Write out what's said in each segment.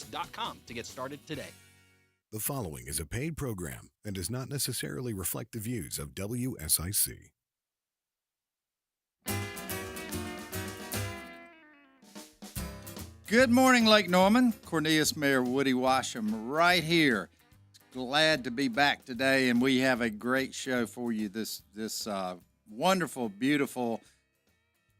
cornelius.com to get started today. The following is a paid program and does not necessarily reflect the views of WSIC. Good morning, Lake Norman. Cornelius, Mayor Woody Washam right here. Glad to be back today, and we have a great show for you this wonderful, beautiful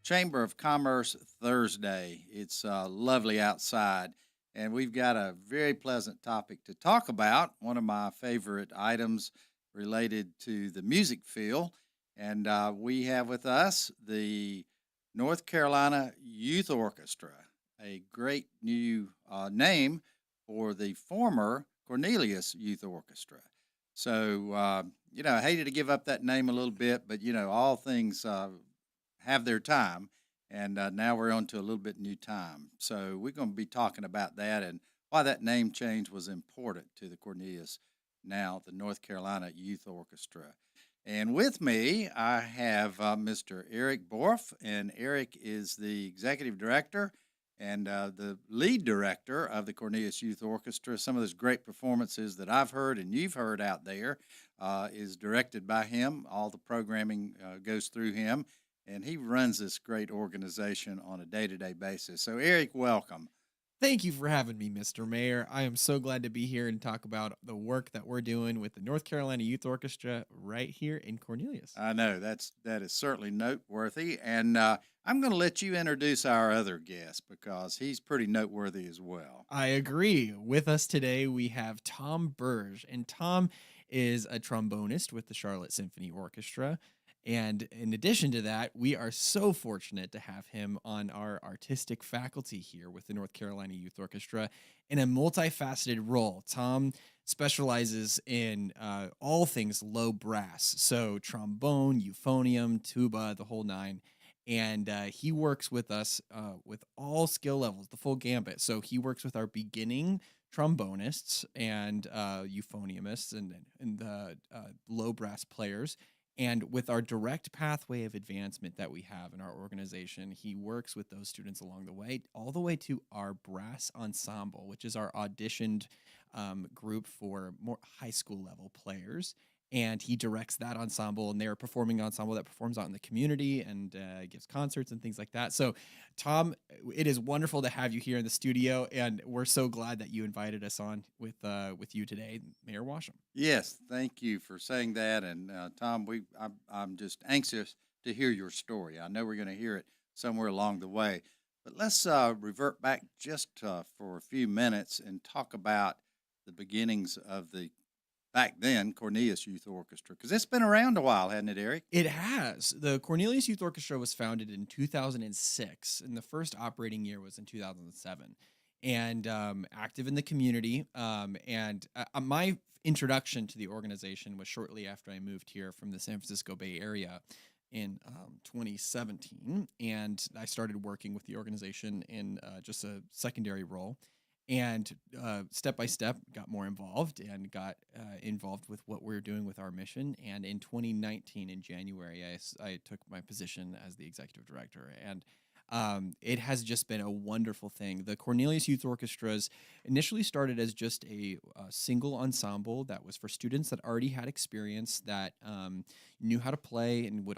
Chamber of Commerce Thursday. It's lovely outside, and we've got a very pleasant topic to talk about, one of my favorite items related to the music field. And we have with us the North Carolina Youth Orchestra, a great new name for the former Cornelius Youth Orchestra. So, I hated to give up that name a little bit, but, all things have their time, and now we're on to a little bit new time. So we're going to be talking about that and why that name change was important to the Cornelius, now the North Carolina Youth Orchestra. And with me, I have Mr. Eric Boruff, and Eric is the executive director and the lead director of the Cornelius Youth Orchestra. Some of those great performances that I've heard and you've heard out there is directed by him. All the programming goes through him, and he runs this great organization on a day-to-day basis. So, Eric, welcome. Thank you for having me, Mr. Mayor. I am so glad to be here and talk about the work that we're doing with the North Carolina Youth Orchestra right here in Cornelius. I know that is certainly noteworthy, and I'm going to let you introduce our other guest because he's pretty noteworthy as well. I agree. With us today, we have Tom Burge, and Tom is a trombonist with the Charlotte Symphony Orchestra. And in addition to that, we are so fortunate to have him on our artistic faculty here with the North Carolina Youth Orchestra in a multifaceted role. Tom specializes in all things low brass, so trombone, euphonium, tuba, the whole nine. And he works with us with all skill levels, the full gambit. So he works with our beginning trombonists and euphoniumists and the low brass players. And with our direct pathway of advancement that we have in our organization, he works with those students along the way, all the way to our brass ensemble, which is our auditioned group for more high school level players. And he directs that ensemble, and they're a performing ensemble that performs out in the community and gives concerts and things like that. So, Tom, it is wonderful to have you here in the studio, and we're so glad that you invited us on with you today, Mayor Washam. Yes, thank you for saying that. And Tom, I'm just anxious to hear your story. I know we're going to hear it somewhere along the way, but let's revert back just for a few minutes and talk about the beginnings of the back then Cornelius Youth Orchestra, because it's been around a while, hasn't it, Eric? It has. The Cornelius Youth Orchestra was founded in 2006, and the first operating year was in 2007, and active in the community. My introduction to the organization was shortly after I moved here from the San Francisco Bay Area in 2017, and I started working with the organization in just a secondary role. And step by step, got more involved and got involved with what we're doing with our mission. And in 2019, in January, I took my position as the executive director. And it has just been a wonderful thing. The Cornelius Youth Orchestras initially started as just a single ensemble that was for students that already had experience, that knew how to play and would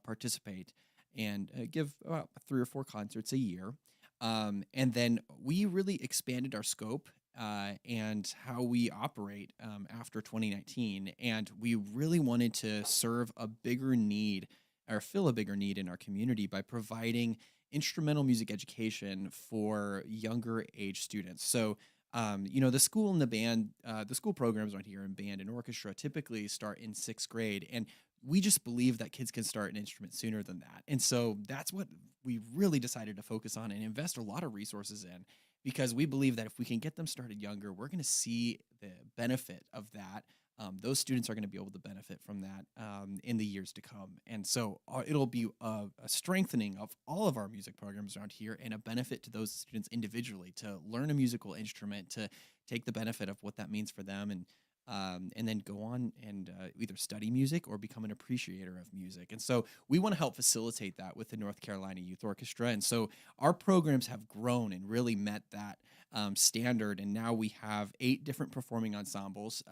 participate and give 3 or 4 concerts a year. And then we really expanded our scope and how we operate after 2019. And we really wanted to serve a bigger need or fill a bigger need in our community by providing instrumental music education for younger age students. So, the school and the school programs right here in band and orchestra typically start in 6th grade. And we just believe that kids can start an instrument sooner than that. And so that's what we really decided to focus on and invest a lot of resources in, because we believe that if we can get them started younger, we're going to see the benefit of that. Those students are going to be able to benefit from that in the years to come. And so it'll be a strengthening of all of our music programs around here and a benefit to those students individually to learn a musical instrument, to take the benefit of what that means for them, and then go on and either study music or become an appreciator of music. And so we want to help facilitate that with the North Carolina Youth Orchestra. And so our programs have grown and really met that standard, and now we have 8 different performing ensembles,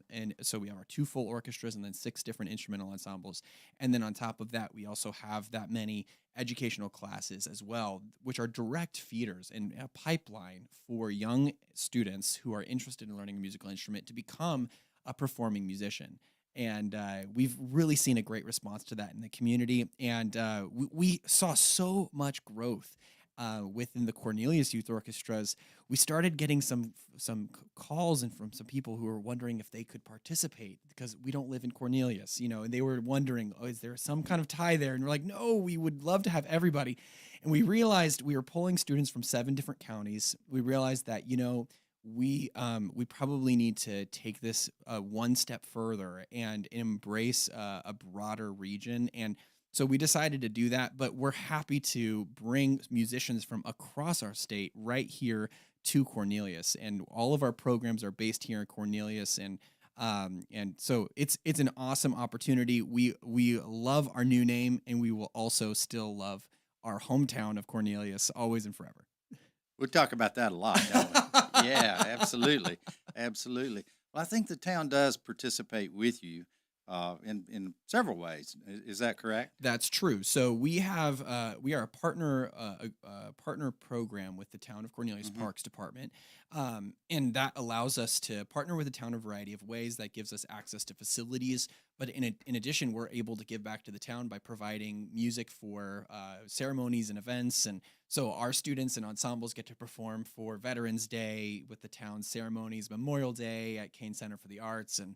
and so we have our 2 full orchestras and then 6 different instrumental ensembles, and then on top of that we also have that many educational classes as well, which are direct feeders and a pipeline for young students who are interested in learning a musical instrument to become a performing musician. And we've really seen a great response to that in the community, and we saw so much growth within the Cornelius Youth Orchestras. We started getting some calls and from some people who were wondering if they could participate because we don't live in Cornelius, and they were wondering, oh, is there some kind of tie there? And we're like, no, we would love to have everybody. And we realized we were pulling students from 7 different counties. We realized that, we probably need to take this one step further and embrace a broader region. And so we decided to do that, but we're happy to bring musicians from across our state right here to Cornelius. And all of our programs are based here in Cornelius. And so it's an awesome opportunity. We love our new name, and we will also still love our hometown of Cornelius always and forever. We'll talk about that a lot, don't we? Yeah, absolutely. Absolutely. Well, I think the town does participate with you in several ways. Is that correct? That's true. So we are a partner program with the town of Cornelius Parks Department, and that allows us to partner with the town in a variety of ways. That gives us access to facilities, but in addition, we're able to give back to the town by providing music for ceremonies and events. And so our students and ensembles get to perform for Veterans Day with the town's ceremonies, Memorial Day at Kane Center for the Arts, and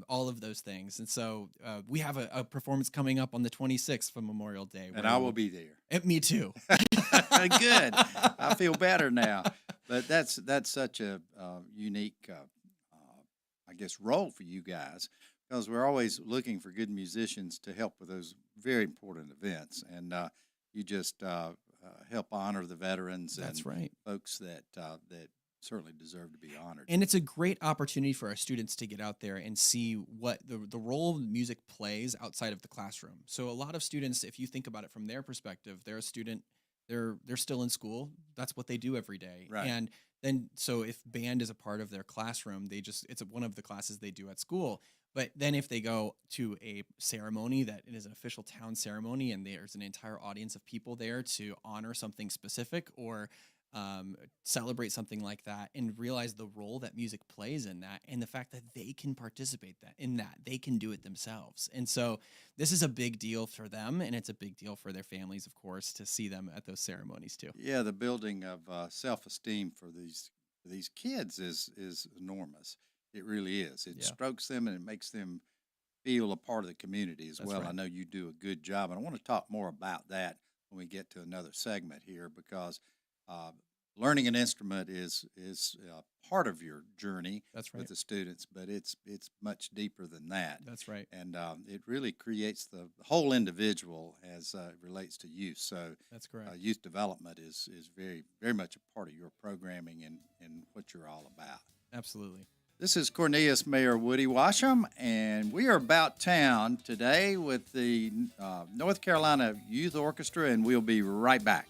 all of those things. And so we have a performance coming up on the 26th for Memorial Day. And I will be there. Me too. Good. I feel better now. But that's such a unique, I guess, role for you guys, because we're always looking for good musicians to help with those very important events. And you just help honor the veterans. That's and right. Folks that certainly deserve to be honored. And it's a great opportunity for our students to get out there and see what the role music plays outside of the classroom. So a lot of students, if you think about it from their perspective, they're a student, they're still in school. That's what they do every day. Right. And then, so if band is a part of their classroom, it's one of the classes they do at school. But then if they go to a ceremony that it is an official town ceremony and there's an entire audience of people there to honor something specific or celebrate something like that, and realize the role that music plays in that, and the fact that they can participate in that they can do it themselves. And so this is a big deal for them, and it's a big deal for their families, of course, to see them at those ceremonies too. Yeah, the building of self-esteem for these kids is enormous. It really is. It strokes them and it makes them feel a part of the community as well. Right. I know you do a good job, and I want to talk more about that when we get to another segment here, because learning an instrument is part of your journey. That's right. With the students, but it's much deeper than that. That's right. And it really creates the whole individual as it relates to youth. So that's correct. Youth development is very, very much a part of your programming and what you're all about. Absolutely. This is Cornelius Mayor Woody Washam, and we are about town today with the North Carolina Youth Orchestra, and we'll be right back.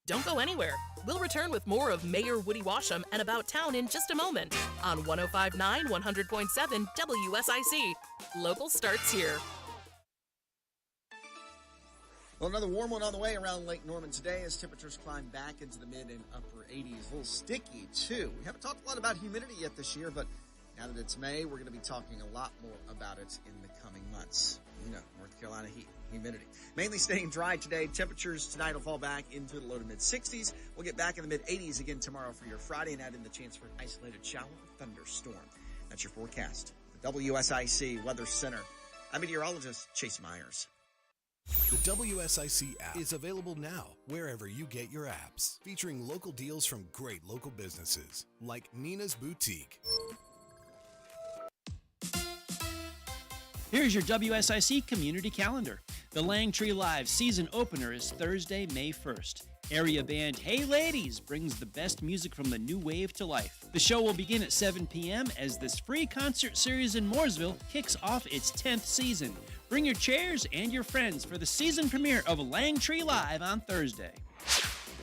Don't go anywhere. We'll return with more of Mayor Woody Washam and About Town in just a moment on 105.9, 100.7 WSIC. Local starts here. Well, another warm one on the way around Lake Norman today as temperatures climb back into the mid and upper 80s. A little sticky, too. We haven't talked a lot about humidity yet this year, but now that it's May, we're going to be talking a lot more about it in the coming months. North Carolina heat, humidity. Mainly staying dry today. Temperatures tonight will fall back into the low to mid 60s. We'll get back in the mid 80s again tomorrow for your Friday and add in the chance for an isolated shower or thunderstorm. That's your forecast. The WSIC Weather Center. I'm meteorologist Chase Myers. The WSIC app is available now wherever you get your apps, featuring local deals from great local businesses like Nina's Boutique. Here's your WSIC community calendar. The Langtree Live season opener is Thursday, May 1st. Area band Hey Ladies brings the best music from the new wave to life. The show will begin at 7 p.m. as this free concert series in Mooresville kicks off its 10th season. Bring your chairs and your friends for the season premiere of Langtree Live on Thursday.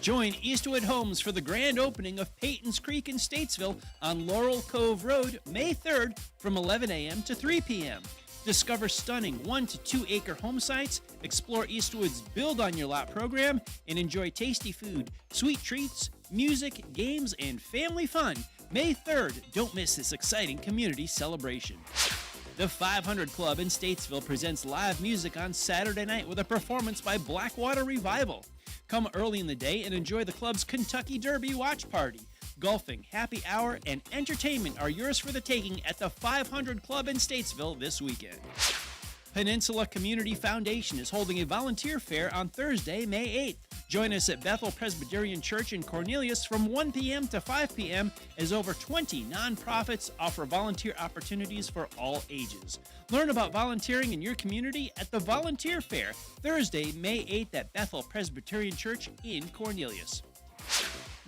Join Eastwood Homes for the grand opening of Peyton's Creek in Statesville on Laurel Cove Road, May 3rd from 11 a.m. to 3 p.m. Discover stunning 1 to 2 acre home sites, explore Eastwood's Build on Your Lot program, and enjoy tasty food, sweet treats, music, games, and family fun. May 3rd, don't miss this exciting community celebration. The 500 Club in Statesville presents live music on Saturday night with a performance by Blackwater Revival. Come early in the day and enjoy the club's Kentucky Derby watch party. Golfing, happy hour, and entertainment are yours for the taking at the 500 Club in Statesville this weekend. Peninsula Community Foundation is holding a volunteer fair on Thursday, May 8th. Join us at Bethel Presbyterian Church in Cornelius from 1 p.m. to 5 p.m. as over 20 nonprofits offer volunteer opportunities for all ages. Learn about volunteering in your community at the Volunteer Fair, Thursday, May 8th at Bethel Presbyterian Church in Cornelius.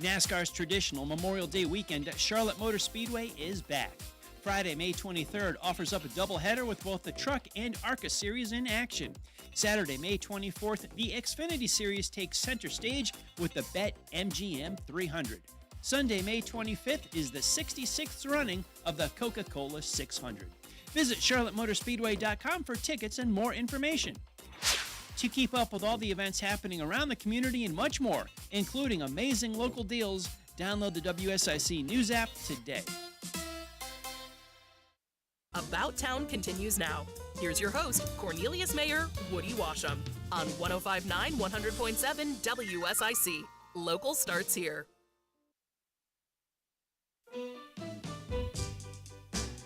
NASCAR's traditional Memorial Day weekend at Charlotte Motor Speedway is back. Friday, May 23rd offers up a doubleheader with both the Truck and ARCA series in action. Saturday, May 24th, the Xfinity Series takes center stage with the Bet MGM 300. Sunday, May 25th is the 66th running of the Coca-Cola 600. Visit charlottemotorspeedway.com for tickets and more information. To keep up with all the events happening around the community and much more, including amazing local deals, download the WSIC News app today. About Town continues now. Here's your host, Cornelius Mayor Woody Washam, on 105.9 100.7 WSIC. Local starts here.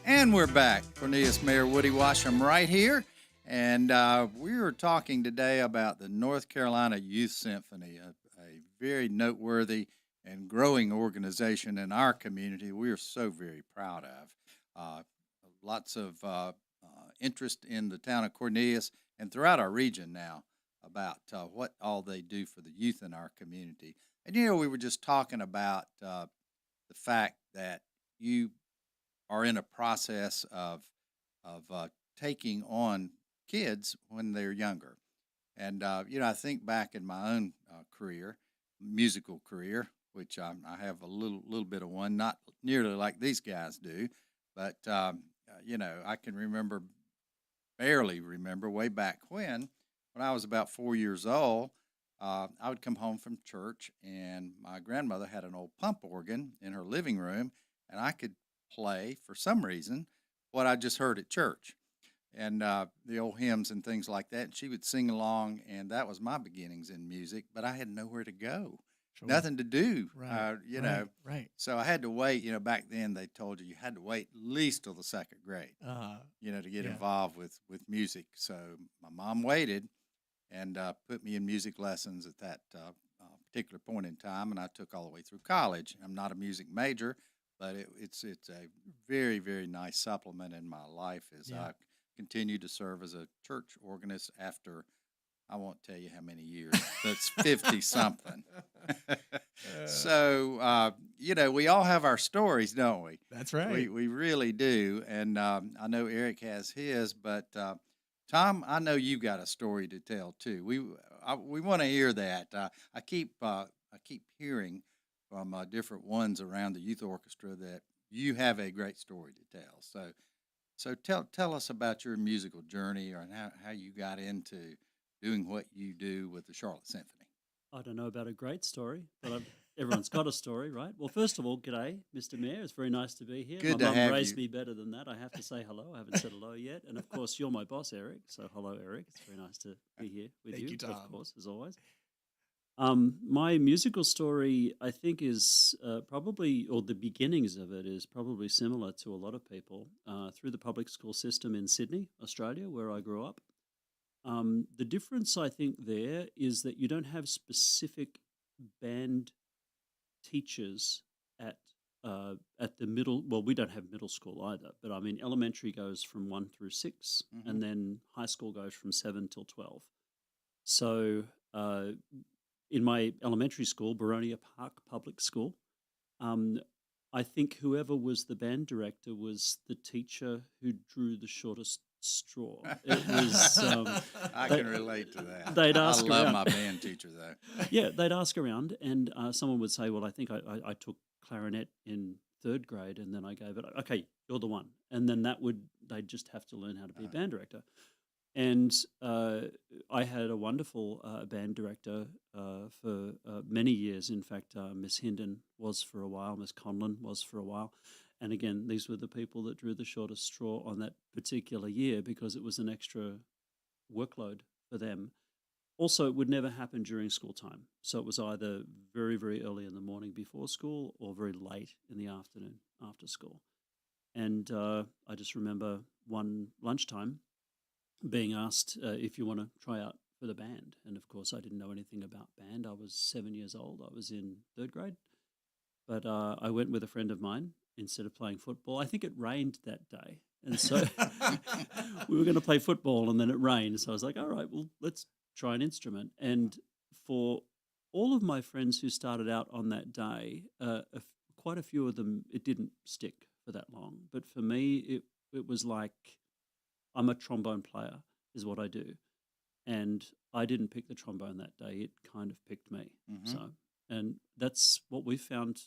And we're back. Cornelius Mayor Woody Washam right here. And we were talking today about the North Carolina Youth Symphony, a very noteworthy and growing organization in our community we are so very proud of. Lots of interest in the town of Cornelius and throughout our region now about what all they do for the youth in our community. And, you know, we were just talking about the fact that you are in a process of taking on kids when they're younger. And, you know, I think back in my own career, musical career, which I have a little bit of one, not nearly like these guys do, but, you know, I can barely remember way back when I was about 4 years old, I would come home from church and my grandmother had an old pump organ in her living room and I could play, for some reason, what I just heard at church. And the old hymns and things like that. And she would sing along, and that was my beginnings in music, but I had nowhere to go, nothing to do, you know. Right. So I had to wait. You know, back then they told you had to wait at least till the second grade, you know, to get involved with music. So my mom waited and put me in music lessons at that particular point in time, and I took all the way through college. I'm not a music major, but it's a very, very nice supplement in my life as I continue to serve as a church organist after, I won't tell you how many years, that's 50 something. So, you know, we all have our stories, don't we? That's right. We really do. And I know Eric has his, but Tom, I know you got a story to tell too. We want to hear that. I keep hearing from different ones around the youth orchestra that you have a great story to tell. So tell us about your musical journey or how you got into doing what you do with the Charlotte Symphony. I don't know about a great story, but everyone's got a story, right? Well, first of all, g'day, Mr. Mayor. It's very nice to be here. Good to My mum have raised you. me better than that. I have to say hello. I haven't said hello yet. And, of course, you're my boss, Eric. So hello, Eric. It's very nice to be here with Thank you, Tom. of course, as always. My musical story, I think, is probably, or the beginnings of it is probably similar to a lot of people through the public school system in Sydney, Australia, where I grew up. The difference, I think, there is that you don't have specific band teachers at the middle. Well, we don't have middle school either, but I mean, elementary goes from 1 through 6, and then high school goes from 7 till 12. So in my elementary school, Baronia Park Public School, I think whoever was the band director was the teacher who drew the shortest straw. It was. I they- can relate to that. they'd I ask love around. my band teacher, though. Yeah, they'd ask around, and someone would say, "Well, I think I took clarinet in third grade, and then I gave it. Okay, you're the one." And then they'd just have to learn how to be a band director. And I had a wonderful band director for many years. In fact, Miss Hinden was for a while, Miss Conlon was for a while. And again, these were the people that drew the shortest straw on that particular year because it was an extra workload for them. Also, it would never happen during school time. So it was either very, very early in the morning before school or very late in the afternoon after school. And I just remember one lunchtime being asked if you want to try out for the band. And of course, I didn't know anything about band. I was 7 years old. I was in third grade. But I went with a friend of mine instead of playing football. I think it rained that day. And so we were going to play football and then it rained. So I was like, all right, well, let's try an instrument. And for all of my friends who started out on that day, quite a few of them, it didn't stick for that long. But for me, it was like, I'm a trombone player, is what I do. And I didn't pick the trombone that day. It kind of picked me. Mhm. So, and that's what we found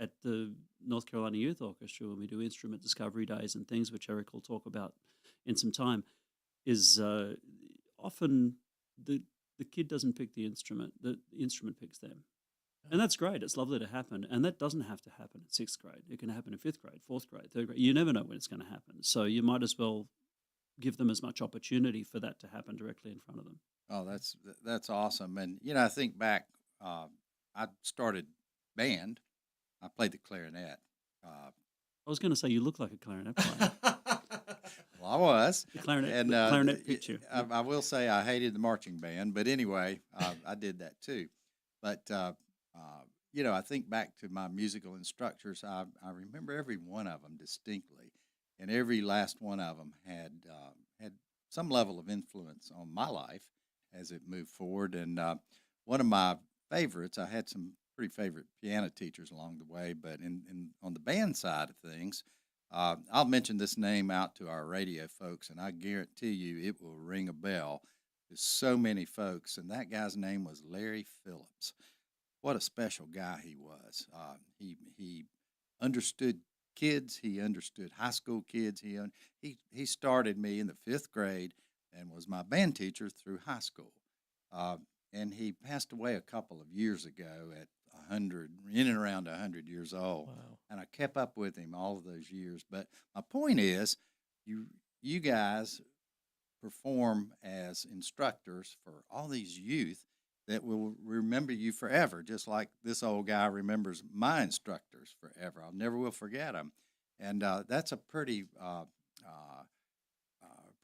at the North Carolina Youth Orchestra when we do instrument discovery days and things, which Eric will talk about in some time, is often the kid doesn't pick the instrument picks them. And that's great. It's lovely to happen. And that doesn't have to happen in sixth grade. It can happen in fifth grade, fourth grade, third grade. You never know when it's going to happen. So you might as well give them as much opportunity for that to happen directly in front of them. Oh, that's awesome. And, I think back, I started band. I played the clarinet. I was going to say you look like a clarinet player. Well, I was. The clarinet picture. I will say I hated the marching band, but anyway, I did that too. But, I think back to my musical instructors. I remember every one of them distinctly, and every last one of them had some level of influence on my life as it moved forward. And one of my favorites, I had some pretty favorite piano teachers along the way, but on the band side of things, I'll mention this name out to our radio folks, and I guarantee you it will ring a bell to so many folks. And that guy's name was Larry Phillips. What a special guy he was. He understood kids. He understood high school kids. He started me in the fifth grade and was my band teacher through high school. And he passed away a couple of years ago at 100, in and around 100 years old. Wow. And I kept up with him all of those years. But my point is, you guys perform as instructors for all these youth that will remember you forever, just like this old guy remembers my instructors forever. I never will forget them. And that's a pretty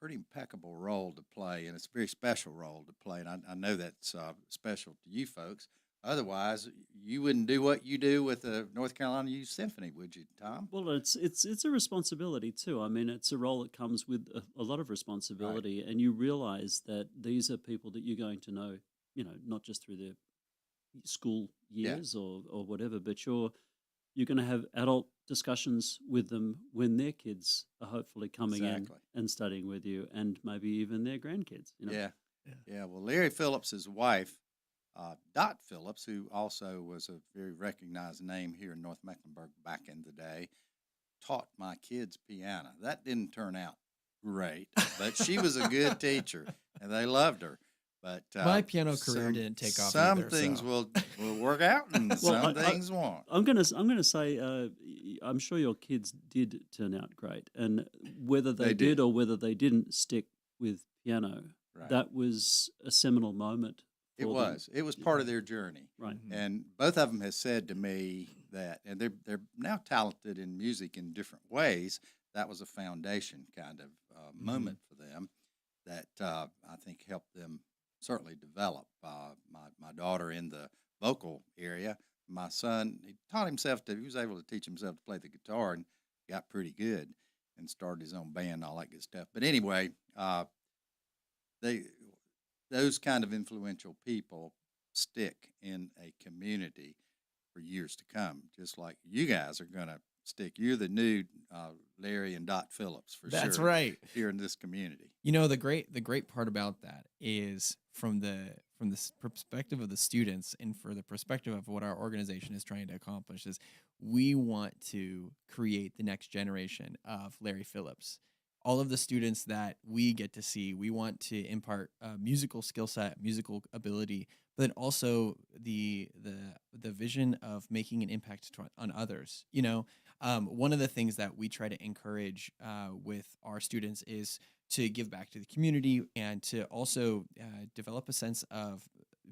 impeccable role to play, and it's a very special role to play. And I know that's special to you folks. Otherwise, you wouldn't do what you do with the North Carolina Youth Symphony, would you, Tom? Well, it's a responsibility too. I mean, it's a role that comes with a lot of responsibility, and you realize that these are people that you're going to know, not just through their school years or whatever, but you're going to have adult discussions with them when their kids are hopefully coming in and studying with you, and maybe even their grandkids. Yeah. Well, Larry Phillips' wife, Dot Phillips, who also was a very recognized name here in North Mecklenburg back in the day, taught my kids piano. That didn't turn out great, but she was a good teacher, and they loved her. But my piano career didn't take off. Some either, things so. will work out, and some things won't. I'm gonna say I'm sure your kids did turn out great, and whether they did or whether they didn't stick with piano, that was a seminal moment. It was part of their journey, right? And both of them have said to me that, and they're now talented in music in different ways. That was a foundation kind of moment for them that I think helped them certainly develop. My daughter in the vocal area, my son, he was able to teach himself to play the guitar and got pretty good and started his own band and all that good stuff. But anyway, those kind of influential people stick in a community for years to come, just like you guys are going to stick. You're the new Larry and Dot Phillips for sure. That's right. Here in this community. You know, the great part about that is from the perspective of the students and for the perspective of what our organization is trying to accomplish is we want to create the next generation of Larry Phillips. All of the students that we get to see, we want to impart musical skill set, musical ability, but then also the vision of making an impact on others. You know, one of the things that we try to encourage with our students is to give back to the community and to also develop a sense of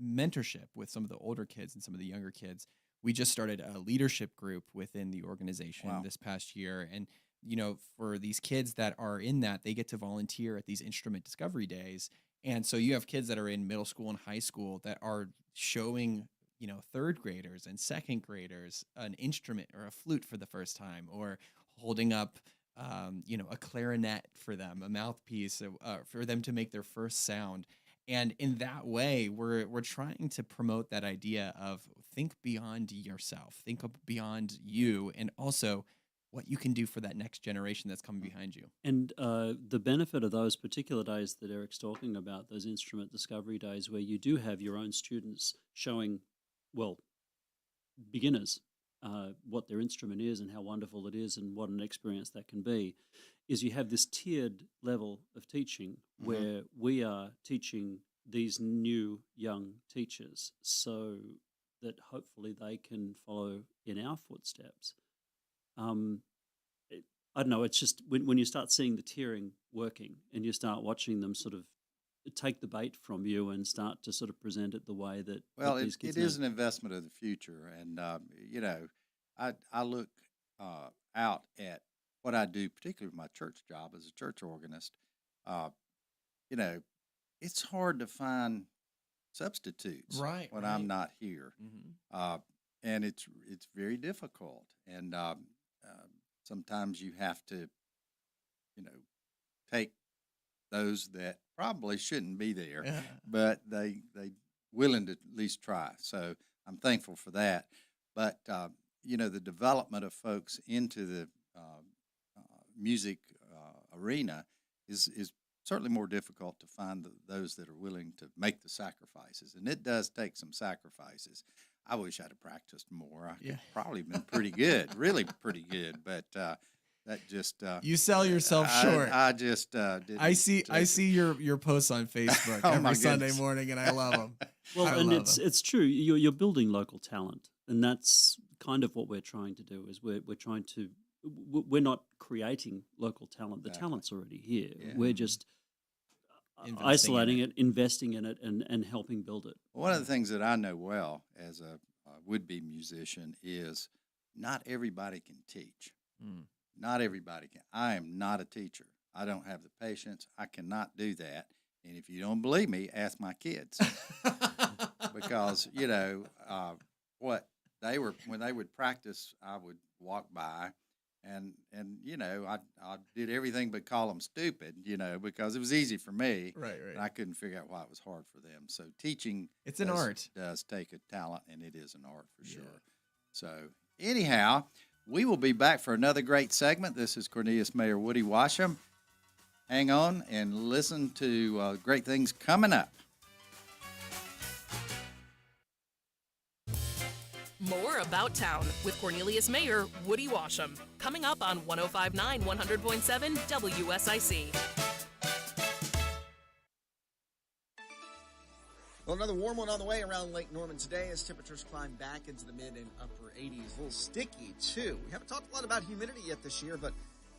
mentorship with some of the older kids and some of the younger kids. We just started a leadership group within the organization this past year. And, you know, for these kids that are in that, they get to volunteer at these instrument discovery days. And so you have kids that are in middle school and high school that are showing, you know, third graders and second graders an instrument or a flute for the first time, or holding up you know, a clarinet for them, a mouthpiece for them to make their first sound. And in that way, we're trying to promote that idea of think beyond yourself, think beyond you, and also what you can do for that next generation that's coming behind you. And the benefit of those particular days that Eric's talking about, those instrument discovery days where you do have your own students showing, well, beginners, what their instrument is and how wonderful it is and what an experience that can be, is you have this tiered level of teaching where we are teaching these new young teachers so that hopefully they can follow in our footsteps. I don't know, it's just when you start seeing the tiering working and you start watching them sort of take the bait from you and start to sort of present it the way that these kids it is an investment of the future. And, you know, I look out at what I do, particularly with my church job as a church organist. You know, it's hard to find substitutes when I'm not here. And it's very difficult. And sometimes you have to, you know, take those that probably shouldn't be there, but they willing to at least try. So I'm thankful for that. But you know, the development of folks into the music arena is certainly more difficult to find those that are willing to make the sacrifices, and it does take some sacrifices. I wish I'd have practiced more. I could probably been pretty good, really pretty good, but that just you sell yourself short. I just didn't. I see your posts on Facebook every Sunday morning, and I love them. Well, it's true. You're building local talent, and that's kind of what we're trying to do. Is we're trying to we're not creating local talent. The talent's already here. Yeah. We're just isolating it, investing in it, and helping build it. One of the things that I know well as a would-be musician is not everybody can teach. Not everybody can. I am not a teacher. I don't have the patience. I cannot do that. And if you don't believe me, ask my kids. Because, you know, when they would practice, I would walk by and you know, I did everything but call them stupid, you know, because it was easy for me. Right. And I couldn't figure out why it was hard for them. So teaching an art. Does take a talent, and it is an art for sure. So anyhow, we will be back for another great segment. This is Cornelius Mayor Woody Washam. Hang on and listen to great things coming up. More About Town with Cornelius Mayor Woody Washam. Coming up on 105.9 100.7 WSIC. Well, another warm one on the way around Lake Norman today as temperatures climb back into the mid and upper 80s. A little sticky, too. We haven't talked a lot about humidity yet this year, but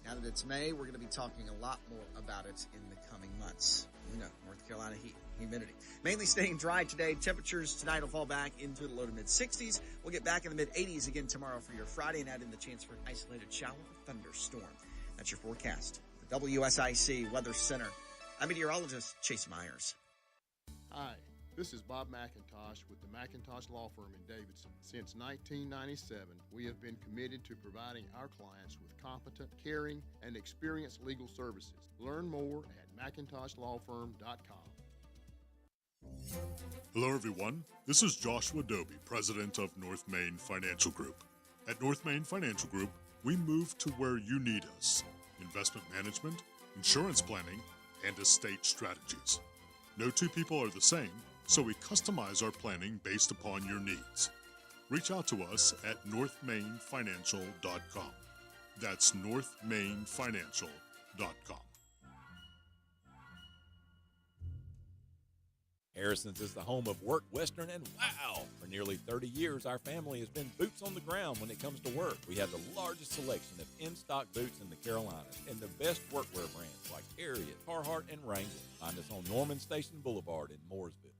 now that it's May, we're going to be talking a lot more about it in the coming months. You know, North Carolina humidity. Mainly staying dry today. Temperatures tonight will fall back into the low to mid-60s. We'll get back in the mid-80s again tomorrow for your Friday and add in the chance for an isolated shower or thunderstorm. That's your forecast. The WSIC Weather Center. I'm meteorologist Chase Myers. Hi, this is Bob McIntosh with the McIntosh Law Firm in Davidson. Since 1997, we have been committed to providing our clients with competent, caring, and experienced legal services. Learn more at McIntoshLawFirm.com. Hello everyone, this is Joshua Doby, President of North Main Financial Group. At North Main Financial Group, We move to where you need us: investment management, insurance planning, and estate strategies. No two people are the same, so we customize our planning based upon your needs. Reach out to us at northmainfinancial.com. That's northmainfinancial.com. Harrison's is the home of Work Western, and wow! For nearly 30 years, our family has been boots on the ground when it comes to work. We have the largest selection of in-stock boots in the Carolinas and the best workwear brands like Harriet, Carhartt, and Wrangler. Find us on Norman Station Boulevard in Mooresville.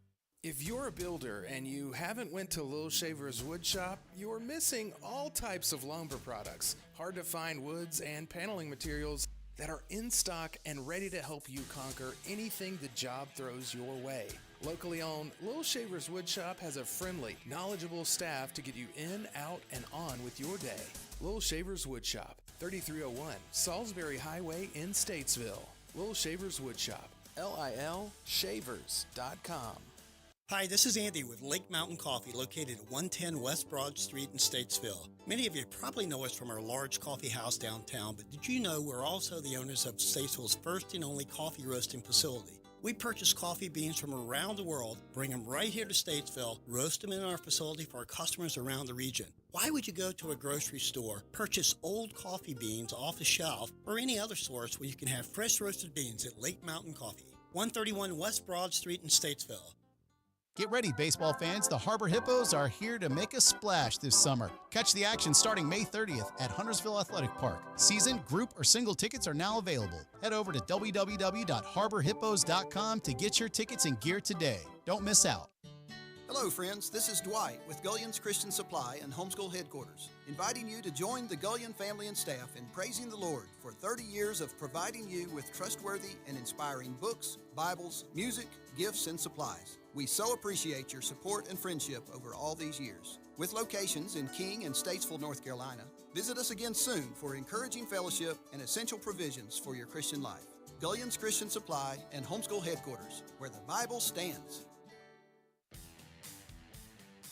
If you're a builder and you haven't went to Little Shaver's Wood Shop, you're missing all types of lumber products, hard to find woods and paneling materials that are in stock and ready to help you conquer anything the job throws your way. Locally owned, Little Shaver's Wood Shop has a friendly, knowledgeable staff to get you in, out, and on with your day. Little Shaver's Wood Shop, 3301 Salisbury Highway in Statesville. Little Shaver's Wood Shop, LILshavers.com. Hi, this is Andy with Lake Mountain Coffee, located at 110 West Broad Street in Statesville. Many of you probably know us from our large coffee house downtown, but did you know we're also the owners of Statesville's first and only coffee roasting facility? We purchase coffee beans from around the world, bring them right here to Statesville, roast them in our facility for our customers around the region. Why would you go to a grocery store, purchase old coffee beans off the shelf, or any other source where you can have fresh roasted beans at Lake Mountain Coffee, 131 West Broad Street in Statesville? Get ready, baseball fans. The Harbor Hippos are here to make a splash this summer. Catch the action starting May 30th at Huntersville Athletic Park. Season, group, or single tickets are now available. Head over to www.harborhippos.com to get your tickets and gear today. Don't miss out. Hello, friends. This is Dwight with Gullion's Christian Supply and Homeschool Headquarters, inviting you to join the Gullion family and staff in praising the Lord for 30 years of providing you with trustworthy and inspiring books, Bibles, music, gifts, and supplies. We so appreciate your support and friendship over all these years. With locations in King and Statesville, North Carolina, visit us again soon for encouraging fellowship and essential provisions for your Christian life. Gullion's Christian Supply and Homeschool Headquarters, where the Bible stands.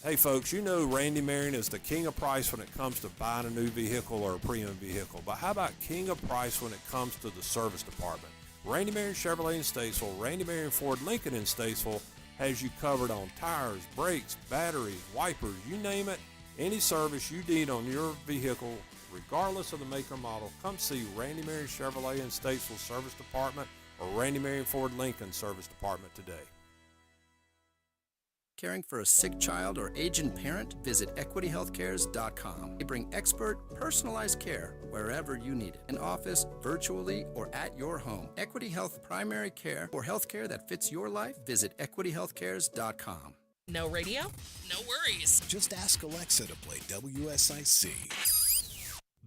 Hey folks, you know Randy Marion is the king of price when it comes to buying a new vehicle or a pre-owned vehicle. But how about king of price when it comes to the service department? Randy Marion Chevrolet in Statesville, Randy Marion Ford Lincoln in Statesville has you covered on tires, brakes, batteries, wipers, you name it. Any service you need on your vehicle, regardless of the make or model, come see Randy Marion Chevrolet in Statesville Service Department or Randy Marion Ford Lincoln Service Department today. Caring for a sick child or aging parent? Visit equityhealthcares.com. They bring expert, personalized care wherever you need it. In office, virtually, or at your home. Equity Health Primary Care for healthcare that fits your life. Visit equityhealthcares.com. No radio? No worries. Just ask Alexa to play WSIC.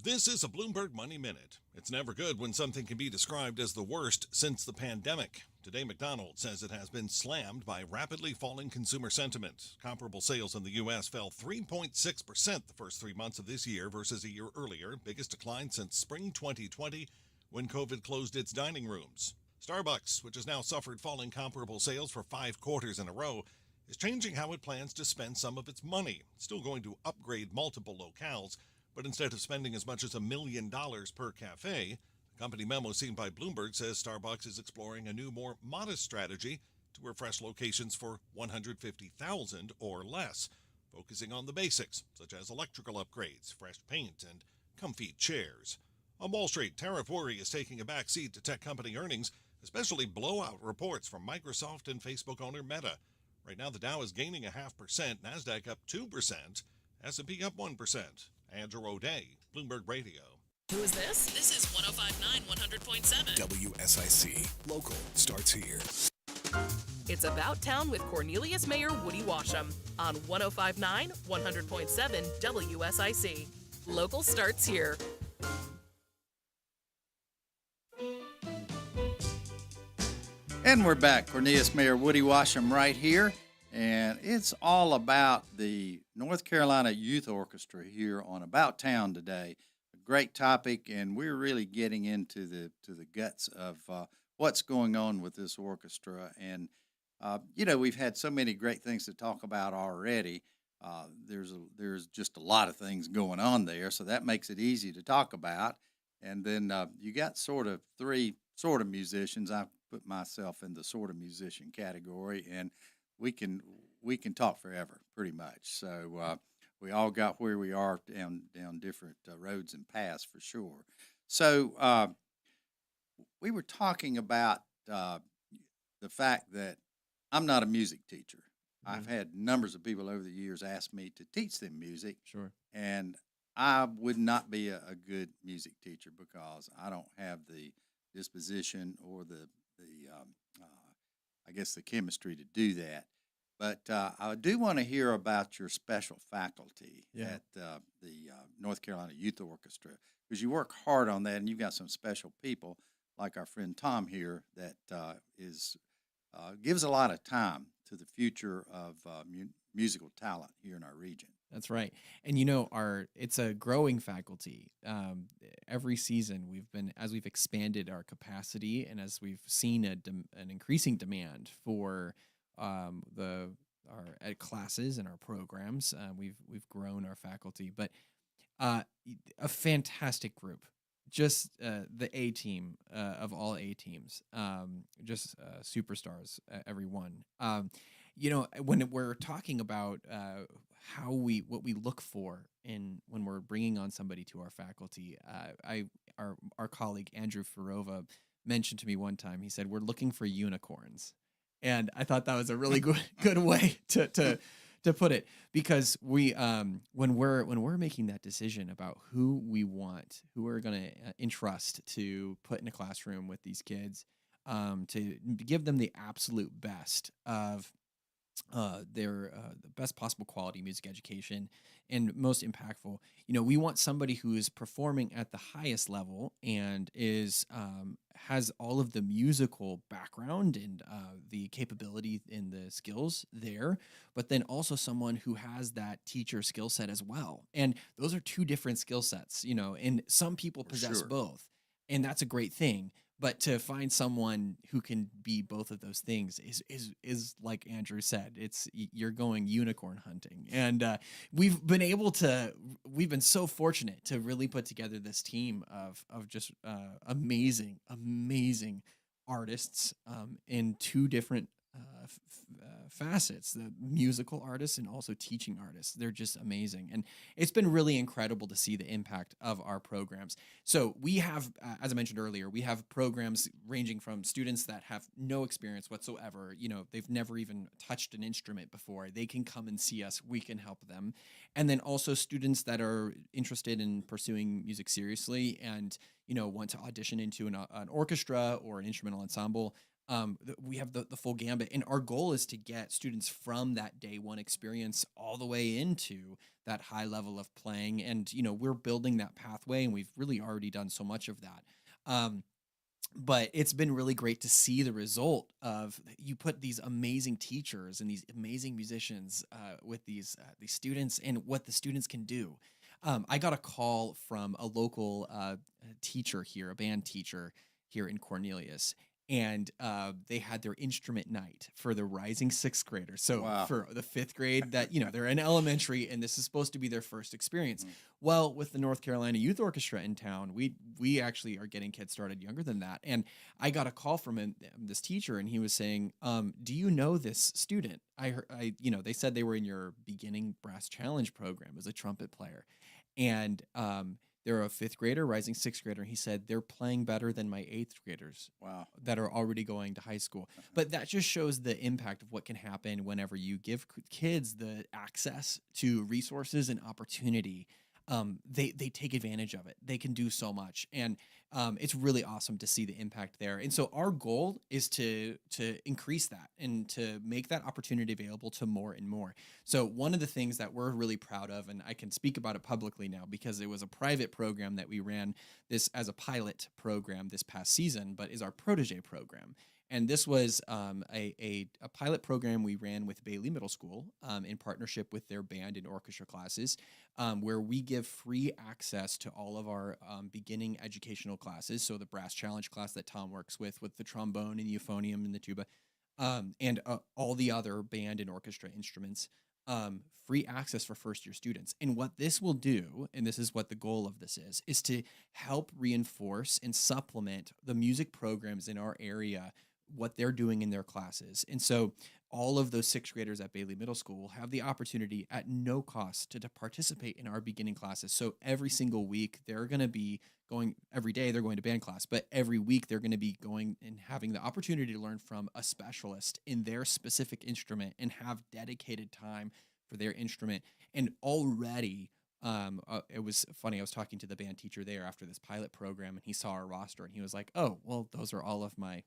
This is a Bloomberg Money Minute. It's never good when something can be described as the worst since the pandemic. Today, McDonald's says it has been slammed by rapidly falling consumer sentiment. Comparable sales in the U.S. fell 3.6% the first 3 months of this year versus a year earlier, biggest decline since spring 2020 when COVID closed its dining rooms. Starbucks, which has now suffered falling comparable sales for 5 quarters in a row, is changing how it plans to spend some of its money. It's still going to upgrade multiple locales, but instead of spending as much as $1 million per cafe, the company memo seen by Bloomberg says Starbucks is exploring a new, more modest strategy to refresh locations for $150,000 or less, focusing on the basics, such as electrical upgrades, fresh paint, and comfy chairs. On Wall Street, tariff worry is taking a backseat to tech company earnings, especially blowout reports from Microsoft and Facebook owner Meta. Right now, the Dow is gaining 0.5%, NASDAQ up 2%, S&P up 1%. Andrew O'Day, Bloomberg Radio. Who is this? This is 105.9 100.7. WSIC. Local starts here. It's About Town with Cornelius Mayor Woody Washam on 105.9 100.7 WSIC. Local starts here. And we're back. Cornelius Mayor Woody Washam right here. And it's all about the North Carolina Youth Orchestra here on About Town today. A great topic, and we're really getting into the guts of what's going on with this orchestra. And, we've had so many great things to talk about already. there's just a lot of things going on there, so that makes it easy to talk about. And then you got sort of three sort of musicians. I put myself in the sort of musician category, and we can talk forever, pretty much. So we all got where we are down different roads and paths for sure. So we were talking about the fact that I'm not a music teacher. I've had numbers of people over the years ask me to teach them music. Sure. And I would not be a good music teacher because I don't have the disposition or the I guess the chemistry to do that. But I do want to hear about your special faculty at the North Carolina Youth Orchestra, because you work hard on that, and you've got some special people like our friend Tom here that gives a lot of time to the future of musical talent here in our region. That's right. And it's a growing faculty. Every season as we've expanded our capacity and as we've seen an increasing demand for our ed classes and our programs, we've grown our faculty. But a fantastic group. Just the A team of all A teams, just superstars, everyone. When we're talking about what we look for when we're bringing on somebody to our faculty, our colleague Andrew Farova mentioned to me one time. He said, "We're looking for unicorns," and I thought that was a really good way to put it, because we when we're making that decision about who we're going to entrust to put in a classroom with these kids, to give them the absolute best of their the best possible quality music education and most impactful. We want somebody who is performing at the highest level and has all of the musical background and the capability and the skills there, but then also someone who has that teacher skill set as well. And those are two different skill sets, and some people possess both, and that's a great thing. But to find someone who can be both of those things is like Andrew said, you're going unicorn hunting. And we've been so fortunate to really put together this team of just amazing artists in two different facets, the musical artists and also teaching artists. They're just amazing. And it's been really incredible to see the impact of our programs. So we have, as I mentioned earlier, we have programs ranging from students that have no experience whatsoever. They've never even touched an instrument before. They can come and see us. We can help them. And then also students that are interested in pursuing music seriously and, want to audition into an orchestra or an instrumental ensemble. We have the full gambit, and our goal is to get students from that day one experience all the way into that high level of playing. And, we're building that pathway, and we've really already done so much of that. But it's been really great to see the result of you put these amazing teachers and these amazing musicians with these students and what the students can do. I got a call from a local teacher here, a band teacher here in Cornelius, and they had their instrument night for the rising sixth graders. So for the fifth grade that, they're in elementary and this is supposed to be their first experience. Well, with the North Carolina Youth Orchestra in town, we actually are getting kids started younger than that. And I got a call from this teacher, and he was saying, do you know this student? They said they were in your beginning brass challenge program as a trumpet player. And they're a fifth grader, rising sixth grader. And he said they're playing better than my eighth graders. Wow. That are already going to high school. But that just shows the impact of what can happen whenever you give kids the access to resources and opportunity. They take advantage of it. They can do so much. And it's really awesome to see the impact there. And so our goal is to increase that and to make that opportunity available to more and more. So one of the things that we're really proud of, and I can speak about it publicly now because it was a private program that we ran this as a pilot program this past season, but is our protege program. And this was a pilot program we ran with Bailey Middle School in partnership with their band and orchestra classes, where we give free access to all of our beginning educational classes. So the brass challenge class that Tom works with the trombone and the euphonium and the tuba, and all the other band and orchestra instruments. free access for first-year students. And what this will do, and this is what the goal of this is to help reinforce and supplement the music programs in our area, what they're doing in their classes. And so all of those sixth graders at Bailey Middle School will have the opportunity at no cost to participate in our beginning classes. So every single week, they're going to be going, every day they're going to band class, but every week they're going to be going and having the opportunity to learn from a specialist in their specific instrument and have dedicated time for their instrument. And already, it was funny, I was talking to the band teacher there after this pilot program, and he saw our roster and he was like, oh, well, those are all of my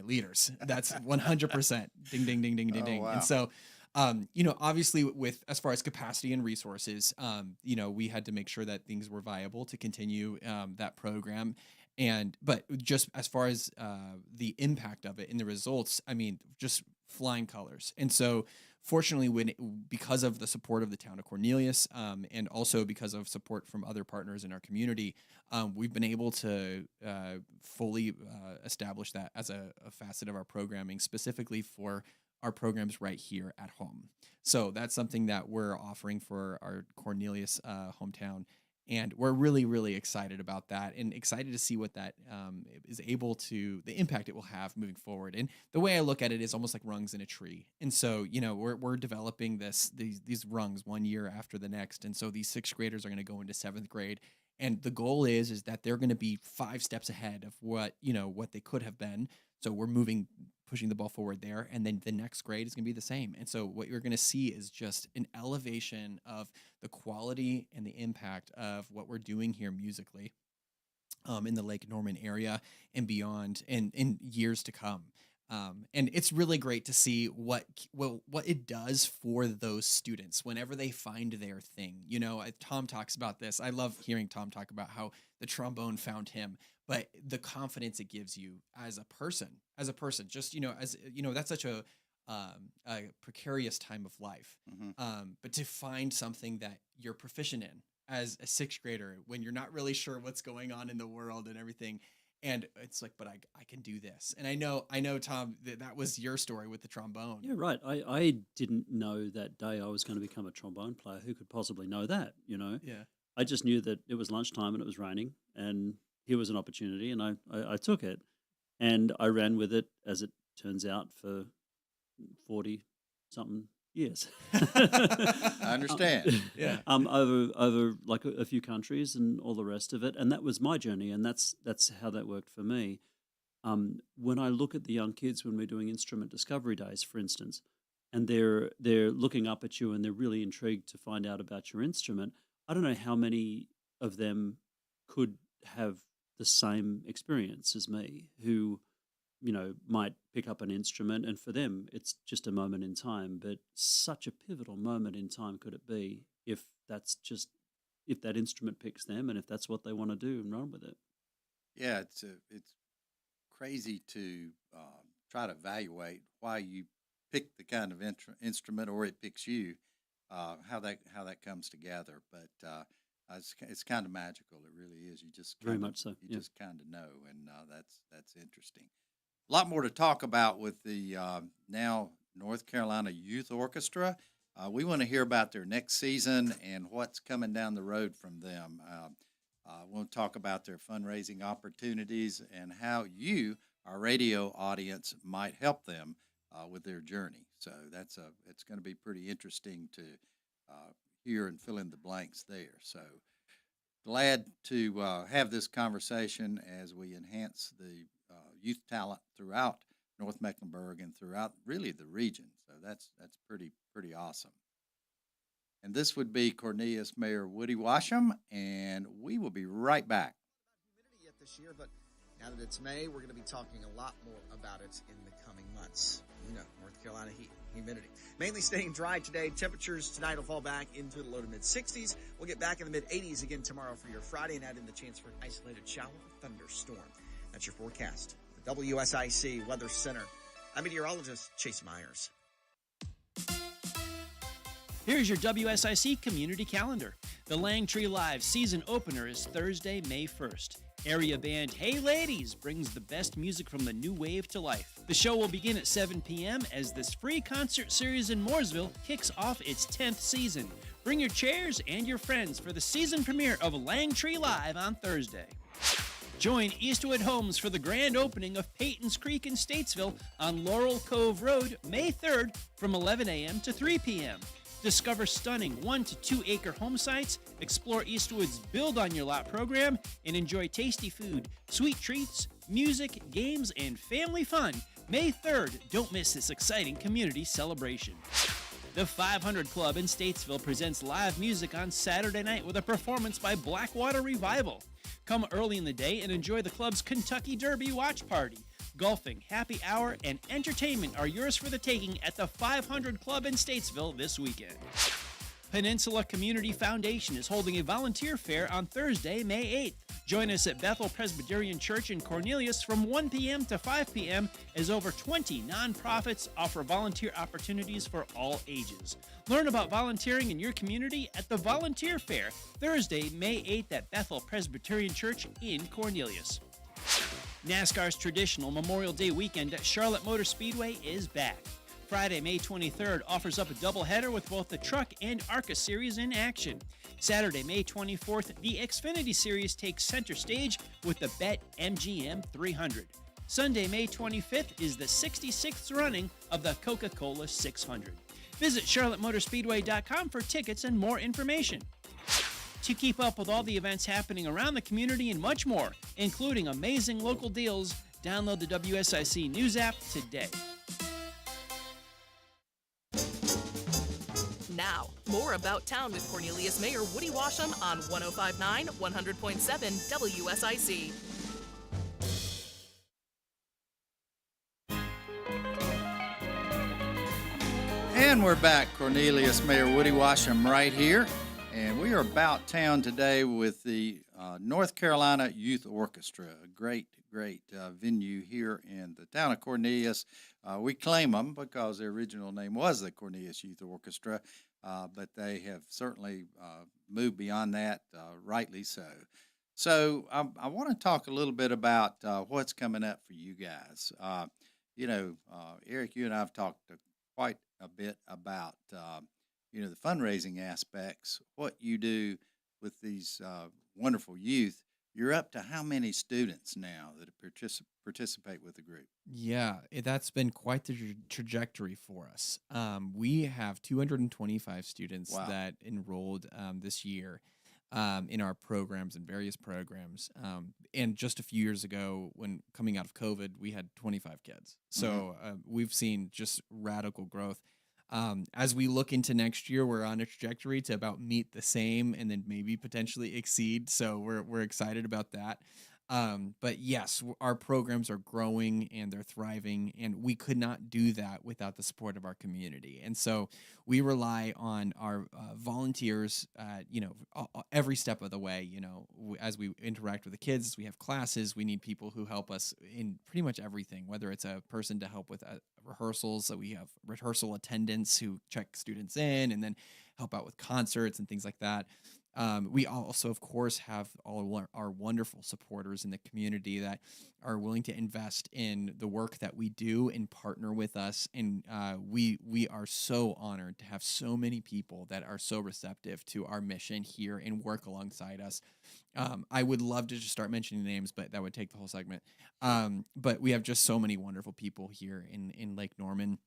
leaders. That's 100%. Ding, ding, ding, ding, ding, ding. Wow. And so, obviously with, as far as capacity and resources, we had to make sure that things were viable to continue that program. But just as far as the impact of it and the results, I mean, just flying colors. And so fortunately, because of the support of the town of Cornelius, and also because of support from other partners in our community, we've been able to fully establish that as a facet of our programming, specifically for our programs right here at home. So that's something that we're offering for our Cornelius hometown. And we're really, really excited about that and excited to see what that is able to, the impact it will have moving forward. And the way I look at it is almost like rungs in a tree. And so, we're developing these rungs 1 year after the next. And so these sixth graders are going to go into seventh grade. And the goal is that they're going to be 5 steps ahead of what they could have been. So we're pushing the ball forward there. And then the next grade is going to be the same. And so what you're going to see is just an elevation of the quality and the impact of what we're doing here musically in the Lake Norman area and beyond and in years to come. And it's really great to see what it does for those students whenever they find their thing. Tom talks about this. I love hearing Tom talk about how the trombone found him, but the confidence it gives you as a person, just, that's such a precarious time of life. Mm-hmm. But to find something that you're proficient in as a sixth grader, when you're not really sure what's going on in the world and everything, and it's like, but I can do this. And I know, Tom, that was your story with the trombone. Yeah, right. I didn't know that day I was going to become a trombone player. Who could possibly know that, Yeah. I just knew that it was lunchtime and it was raining, and here was an opportunity, and I took it, and I ran with it, as it turns out, for 40-something years. I understand. Yeah. Over like a few countries and all the rest of it, and that was my journey, and that's how that worked for me. When I look at the young kids when we're doing instrument discovery days, for instance, and they're looking up at you and they're really intrigued to find out about your instrument, I don't know how many of them could have the same experience as me, who might pick up an instrument, and for them it's just a moment in time, but such a pivotal moment in time could it be if that instrument picks them and if that's what they want to do and run with it. Yeah, it's crazy to try to evaluate why you pick the kind of instrument or it picks you, how that comes together. But it's kind of magical. It really is. You just very much so. You just kind of know, and that's interesting. A lot more to talk about with the now North Carolina Youth Orchestra. We want to hear about their next season and what's coming down the road from them. We'll talk about their fundraising opportunities and how you, our radio audience, might help them with their journey. So it's going to be pretty interesting to hear and fill in the blanks there. So glad to have this conversation as we enhance the youth talent throughout North Mecklenburg and throughout really the region. So that's pretty awesome. And this would be Cornelius Mayor Woody Washam, and we will be right back. Humidity yet this year, but now that it's May, we're going to be talking a lot more about it in the coming months. North Carolina heat, humidity. Mainly staying dry today. Temperatures tonight will fall back into the low to mid-60s. We'll get back in the mid-80s again tomorrow for your Friday and add in the chance for an isolated shower or thunderstorm. That's your forecast. The WSIC Weather Center. I'm meteorologist Chase Myers. Here's your WSIC community calendar. The Langtree Live season opener is Thursday, May 1st. Area band Hey Ladies brings the best music from the new wave to life. The show will begin at 7 p.m. as this free concert series in Mooresville kicks off its 10th season. Bring your chairs and your friends for the season premiere of Langtree Live on Thursday. Join Eastwood Homes for the grand opening of Peyton's Creek in Statesville on Laurel Cove Road, May 3rd from 11 a.m. to 3 p.m. Discover stunning 1 to 2 acre home sites, explore Eastwood's Build on Your Lot program, and enjoy tasty food, sweet treats, music, games, and family fun. May 3rd, don't miss this exciting community celebration. The 500 Club in Statesville presents live music on Saturday night with a performance by Blackwater Revival. Come early in the day and enjoy the club's Kentucky Derby watch party. Golfing, happy hour, and entertainment are yours for the taking at the 500 Club in Statesville this weekend. Peninsula Community Foundation is holding a volunteer fair on Thursday, May 8th. Join us at Bethel Presbyterian Church in Cornelius from 1 p.m. to 5 p.m. as over 20 nonprofits offer volunteer opportunities for all ages. Learn about volunteering in your community at the Volunteer Fair, Thursday, May 8th at Bethel Presbyterian Church in Cornelius. NASCAR's traditional Memorial Day weekend at Charlotte Motor Speedway is back. Friday, May 23rd offers up a doubleheader with both the Truck and ARCA Series in action. Saturday, May 24th, the Xfinity Series takes center stage with the Bet MGM 300. Sunday, May 25th is the 66th running of the Coca-Cola 600. Visit charlottemotorspeedway.com for tickets and more information. To keep up with all the events happening around the community and much more, including amazing local deals, download the WSIC News app today. Now, more About Town with Cornelius Mayor Woody Washam on 105.9, 100.7 WSIC. And we're back. Cornelius Mayor Woody Washam right here. And we are about town today with the North Carolina Youth Orchestra, a great venue here in the town of Cornelius. We claim them because their original name was the Cornelius Youth Orchestra, but they have certainly moved beyond that, rightly so. So I want to talk a little bit about what's coming up for you guys. Eric, you and I have talked quite a bit about the fundraising aspects, what you do with these wonderful youth. You're up to how many students now that participate with the group? Yeah, that's been quite the trajectory for us. We have 225 students that enrolled this year in our programs and various programs. And just a few years ago, when coming out of COVID, we had 25 kids. So we've seen just radical growth. As we look into next year, we're on a trajectory to about meet the same and then maybe potentially exceed. So we're excited about that. But yes, our programs are growing and they're thriving, and we could not do that without the support of our community. And so we rely on our volunteers, every step of the way. As we interact with the kids, as we have classes, we need people who help us in pretty much everything, whether it's a person to help with rehearsals. So we have rehearsal attendants who check students in and then help out with concerts and things like that. We also, of course, have all our wonderful supporters in the community that are willing to invest in the work that we do and partner with us. And we are so honored to have so many people that are so receptive to our mission here and work alongside us. I would love to just start mentioning names, but that would take the whole segment. But we have just so many wonderful people here in Lake Norman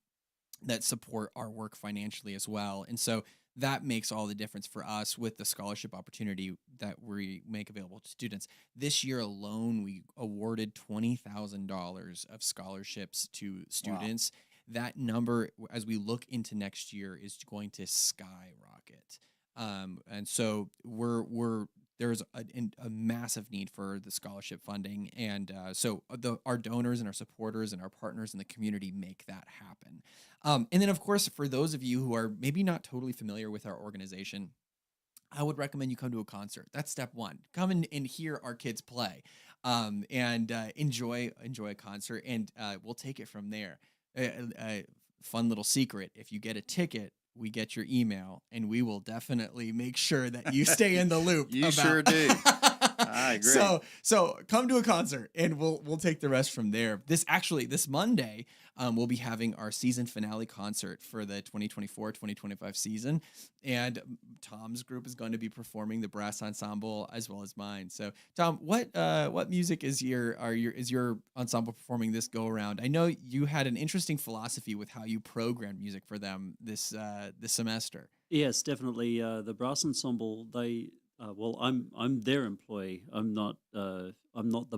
that support our work financially as well. And so that makes all the difference for us with the scholarship opportunity that we make available to students. This year alone, we awarded $20,000 of scholarships to students. Wow. That number, as we look into next year, is going to skyrocket. And so there's a massive need for the scholarship funding. And so our donors and our supporters and our partners in the community make that happen. And then, of course, for those of you who are maybe not totally familiar with our organization, I would recommend you come to a concert. That's step one. Come and hear our kids play and enjoy a concert, and we'll take it from there. A fun little secret, if you get a ticket, we get your email, and we will definitely make sure that you stay in the loop. You sure do. I agree. So come to a concert, and we'll take the rest from there. This Monday, we'll be having our season finale concert for the 2024-2025 season, and Tom's group is going to be performing the brass ensemble as well as mine. So, Tom, what music is your ensemble performing this go around? I know you had an interesting philosophy with how you programmed music for them this semester. Yes, definitely. The brass ensemble, I'm their employee. I'm not the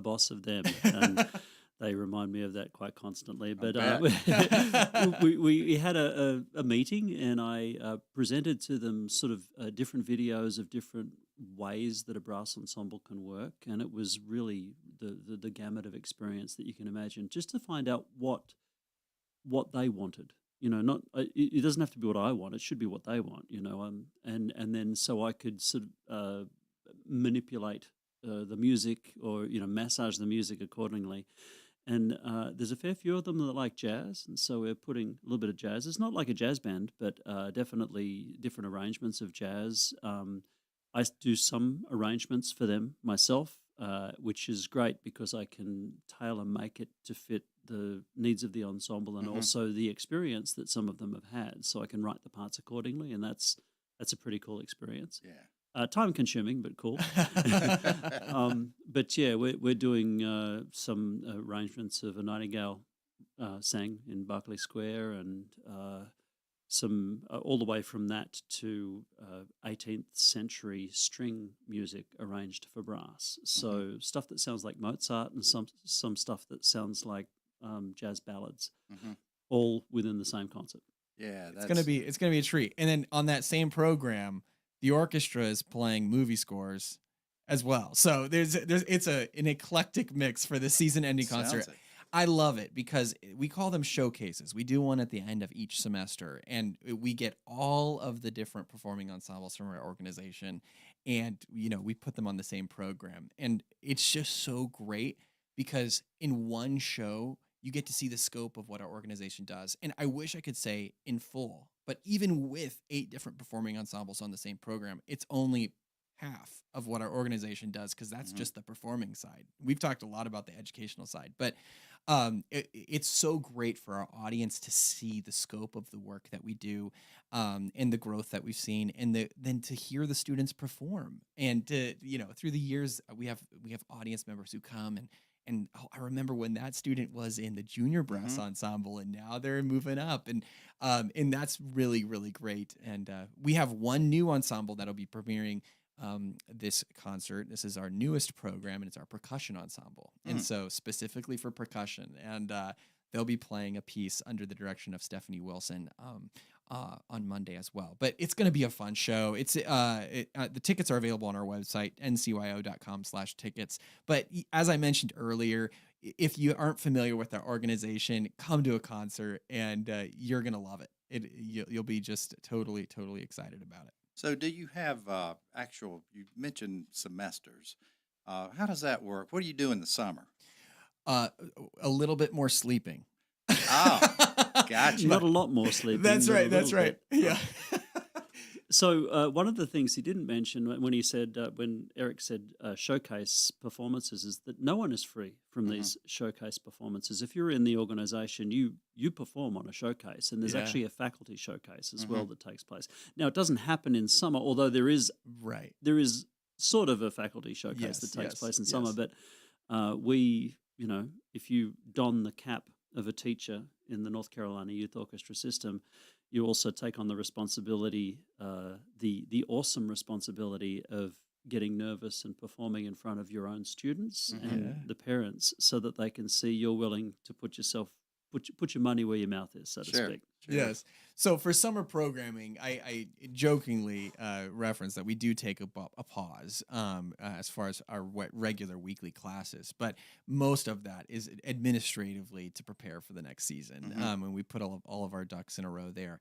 boss of them, and they remind me of that quite constantly. But we had a meeting, and I presented to them sort of different videos of different ways that a brass ensemble can work, and it was really the gamut of experience that you can imagine, just to find out what they wanted. Not it doesn't have to be what I want. It should be what they want. And then so I could sort of manipulate the music, or massage the music accordingly. And there's a fair few of them that like jazz, and so we're putting a little bit of jazz. It's not like a jazz band, but definitely different arrangements of jazz. I do some arrangements for them myself, which is great because I can tailor make it to fit the needs of the ensemble and also the experience that some of them have had. So I can write the parts accordingly, and that's a pretty cool experience. Yeah. Time consuming, but cool. But yeah, we're doing some arrangements of A Nightingale Sang in Berkeley Square, and some all the way from that to 18th century string music arranged for brass. So stuff that sounds like Mozart, and some stuff that sounds like jazz ballads, all within the same concert. Yeah, it's gonna be a treat. And then on that same program, the orchestra is playing movie scores as well. So it's an eclectic mix for the season-ending concert. I love it because we call them showcases. We do one at the end of each semester, and we get all of the different performing ensembles from our organization, and we put them on the same program. And it's just so great because in one show you get to see the scope of what our organization does. And I wish I could say in full, but even with 8 different performing ensembles on the same program, it's only half of what our organization does, because that's just the performing side. We've talked a lot about the educational side, but it's so great for our audience to see the scope of the work that we do, and the growth that we've seen, and then to hear the students perform. And through the years, we have audience members who come and I remember when that student was in the junior brass ensemble, and now they're moving up, and that's really, really great. And we have one new ensemble that'll be premiering this concert. This is our newest program, and it's our percussion ensemble. And so specifically for percussion, and they'll be playing a piece under the direction of Stephanie Wilson on Monday as well. But it's going to be a fun show. It's the tickets are available on our website, ncyo.com/tickets. But as I mentioned earlier, if you aren't familiar with our organization, come to a concert, and you're going to love it. You'll be just totally, totally excited about it. So do you have you mentioned semesters. How does that work? What do you do in the summer? A little bit more sleeping. Oh, gotcha. Not a lot more sleeping. That's right. That's right. Yeah. So one of the things he didn't mention when he said, when Eric said showcase performances, is that no one is free from these showcase performances. If you're in the organization, you perform on a showcase, and there's actually a faculty showcase as well that takes place. Now, it doesn't happen in summer, although there is sort of a faculty showcase that takes place in summer. But if you don the cap of a teacher in the North Carolina Youth Orchestra system, you also take on the responsibility, the awesome responsibility of getting nervous and performing in front of your own students and the parents, so that they can see you're willing to put your money where your mouth is, so to speak. Sure. Yes. So for summer programming, I jokingly reference that we do take a pause as far as our regular weekly classes, but most of that is administratively to prepare for the next season, and we put all of our ducks in a row there.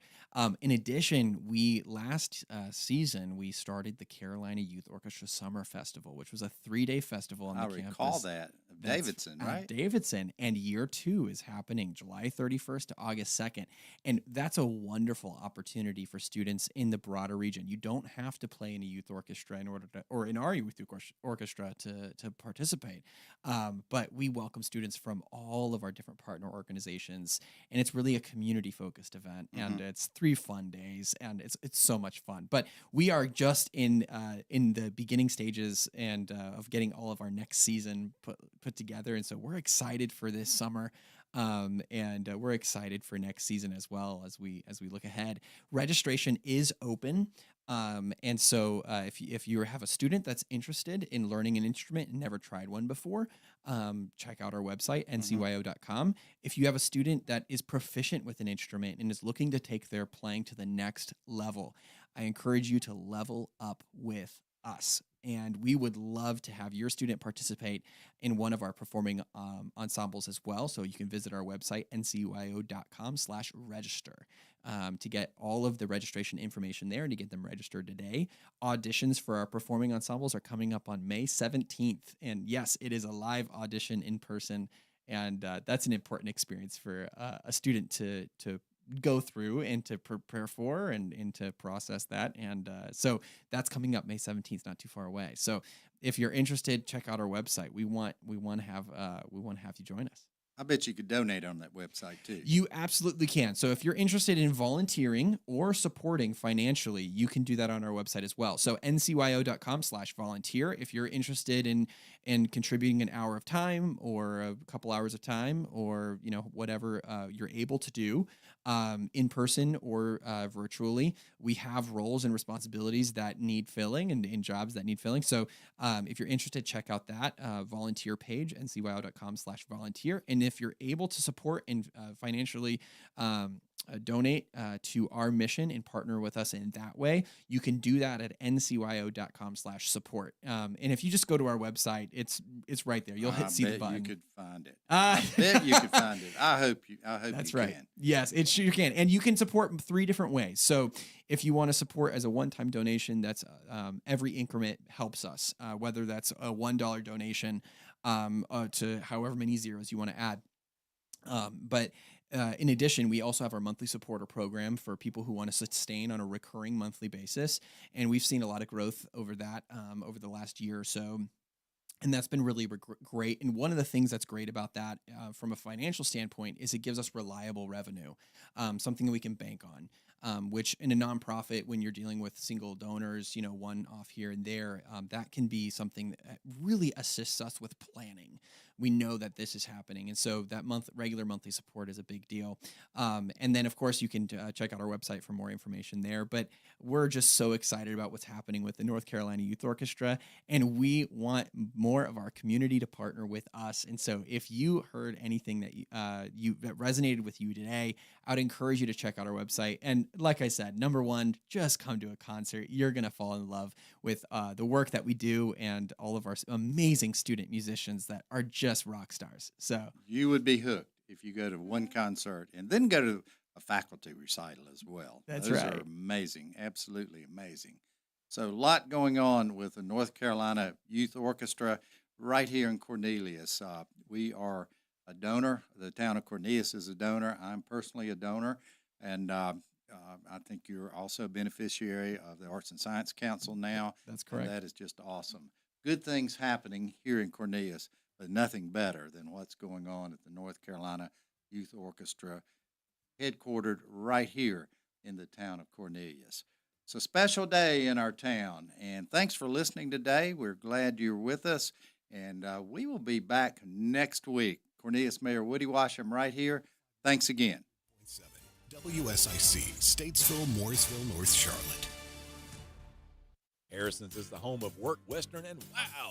In addition, last season we started the Carolina Youth Orchestra Summer Festival, which was a 3-day festival on the campus. I recall that. Davidson, right? Davidson. And year 2 is happening July 31st to August 2nd. And that's a wonderful opportunity for students in the broader region. You don't have to play in a youth orchestra or in our youth orchestra to participate. But we welcome students from all of our different partner organizations. And it's really a community-focused event. And it's 3 fun days. And it's so much fun. But we are just in the beginning stages and of getting all of our next season put together, and so we're excited for this summer, and we're excited for next season as well as we look ahead. Registration is open, and so if you have a student that's interested in learning an instrument and never tried one before, check out our website ncyo.com. If you have a student that is proficient with an instrument and is looking to take their playing to the next level, I encourage you to level up with us. And we would love to have your student participate in one of our performing ensembles as well. So you can visit our website, ncyo.com/register, to get all of the registration information there and to get them registered today. Auditions for our performing ensembles are coming up on May 17th. And yes, it is a live audition in person. And that's an important experience for a student to go through and to prepare for and to process that. And so that's coming up May 17th, not too far away. So if you're interested, check out our website. We want to have you join us. I bet you could donate on that website too. You absolutely can. So if you're interested in volunteering or supporting financially, you can do that on our website as well. So ncyo.com/volunteer. If you're interested in contributing an hour of time or a couple hours of time or, whatever you're able to do in person or virtually, we have roles and responsibilities that need filling and jobs that need filling. So if you're interested, check out that volunteer page, ncyo.com/volunteer. And if you're able to support and financially donate to our mission and partner with us in that way, you can do that at ncyo.com/support. And if you just go to our website, it's right there. You'll see the button. You could find it. I bet you could find it. I hope That's you right. can. Yes, you can. And you can support 3 different ways. So if you want to support as a one-time donation, that's every increment helps us, whether that's a $1 donation to however many zeros you want to add. But in addition, we also have our monthly supporter program for people who want to sustain on a recurring monthly basis. And we've seen a lot of growth over that over the last year or so. And that's been really great. And one of the things that's great about that from a financial standpoint is it gives us reliable revenue, something that we can bank on. Which in a nonprofit, when you're dealing with single donors, one off here and there, that can be something that really assists us with planning. We know that this is happening. And so that regular monthly support is a big deal. And then, of course, you can check out our website for more information there. But we're just so excited about what's happening with the North Carolina Youth Orchestra. And we want more of our community to partner with us. And so if you heard anything that that resonated with you today, I would encourage you to check out our website. And like I said, number one, just come to a concert. You're going to fall in love with the work that we do and all of our amazing student musicians that are just rock stars. So you would be hooked if you go to one concert and then go to a faculty recital as well. Those right. Those are amazing, absolutely amazing. So a lot going on with the North Carolina Youth Orchestra right here in Cornelius. We are a donor. The town of Cornelius is a donor. I'm personally a donor. And I think you're also a beneficiary of the Arts and Science Council now. That's correct. And that is just awesome. Good things happening here in Cornelius, but nothing better than what's going on at the North Carolina Youth Orchestra, headquartered right here in the town of Cornelius. It's a special day in our town, and thanks for listening today. We're glad you're with us, and we will be back next week. Cornelius Mayor Woody Washam right here. Thanks again. WSIC, Statesville, Mooresville, North Charlotte. Harrison's is the home of Work Western and wow!